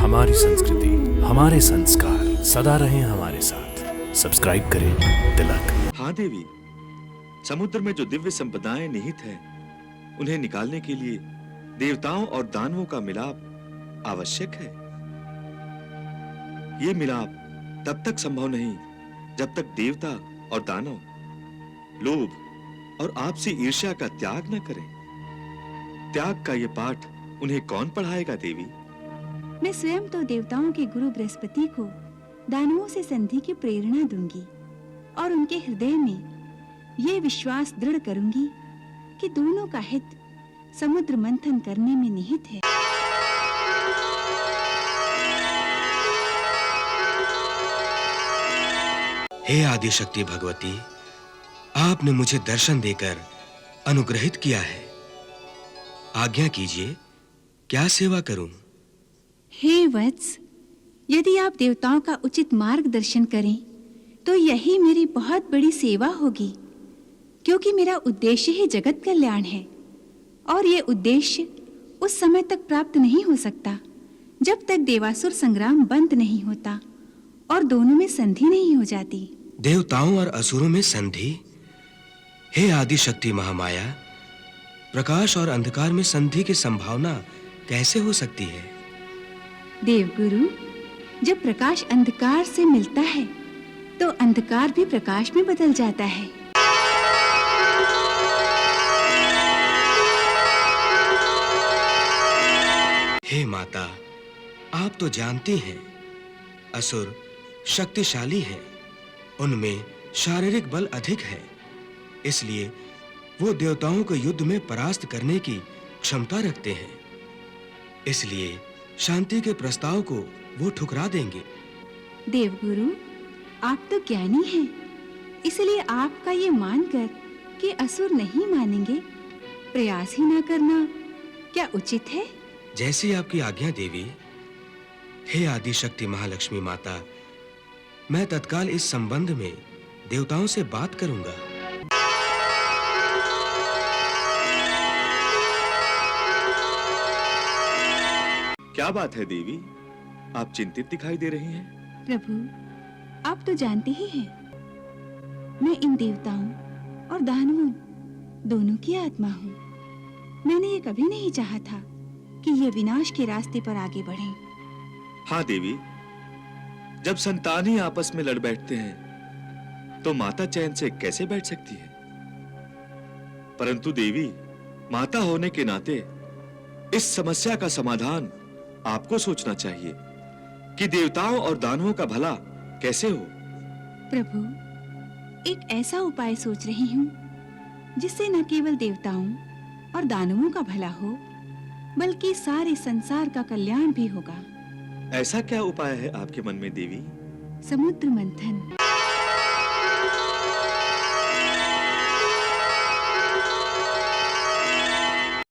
हमारी संस्कृति, हमारे संस्कार सदा रहें हमारे साथ। सब्सक्राइब करें तिलक। हाँ देवी, समुद्र में जो दिव्य संपदाएं निहित हैं, उन्हें निकालने के लिए देवताओं और दानवों का मिलाप आवश्यक है। ये मिलाप तब तक संभव नहीं जब तक देवता और दानव लोभ और आपसी ईर्ष्या का त्याग न करें। त्याग का ये पाठ उन्हें कौन पढ़ाएगा देवी? मैं स्वयं तो देवताओं के गुरु बृहस्पति को दानवों से संधि की प्रेरणा दूंगी और उनके हृदय में ये विश्वास दृढ़ करूंगी कि दोनों का हित समुद्र मंथन करने में निहित है। हे आदिशक्ति भगवती, आपने मुझे दर्शन देकर अनुग्रहित किया है। आज्ञा कीजिए, क्या सेवा करूं? हे वत्स, यदि आप देवताओं का उचित मार्गदर्शन करें तो यही मेरी बहुत बड़ी सेवा होगी, क्योंकि मेरा उद्देश्य ही जगत कल्याण है और ये उद्देश्य उस समय तक प्राप्त नहीं हो सकता जब तक देवासुर संग्राम बंद नहीं होता और दोनों में संधि नहीं हो जाती। देवताओं और असुरों में संधि? हे आदिशक्ति महामाया, प्रकाश और अंधकार में संधि की संभावना कैसे हो सकती है? देवगुरु, जब प्रकाश अंधकार से मिलता है तो अंधकार भी प्रकाश में बदल जाता है। हे माता, आप तो जानती हैं, असुर शक्तिशाली हैं, उनमें शारीरिक बल अधिक है, इसलिए वो देवताओं को युद्ध में परास्त करने की क्षमता रखते हैं। इसलिए शांति के प्रस्ताव को वो ठुकरा देंगे। देवगुरु, आप तो ज्ञानी हैं, इसलिए आपका ये मानकर कि असुर नहीं मानेंगे, प्रयास ही ना करना क्या उचित है? जैसी आपकी आज्ञा देवी। हे आदिशक्ति महालक्ष्मी माता, मैं तत्काल इस संबंध में देवताओं से बात करूंगा। क्या बात है देवी, आप चिंतित दिखाई दे रही हैं। प्रभु, आप तो जानते ही हैं, मैं इन देवताओं और दानवों दोनों की आत्मा हूँ। मैंने ये कभी नहीं चाहा था कि ये विनाश के रास्ते पर आगे बढ़ें। हाँ देवी, जब संतान ही आपस में लड़ बैठते हैं तो माता चैन से कैसे बैठ सकती है? परंतु देवी, माता होने के नाते इस समस्या का समाधान आपको सोचना चाहिए कि देवताओं और दानवों का भला कैसे हो। प्रभु, एक ऐसा उपाय सोच रही हूँ जिससे न केवल देवताओं और दानवों का भला हो, बल्कि सारे संसार का कल्याण भी होगा। ऐसा क्या उपाय है आपके मन में देवी? समुद्र मंथन।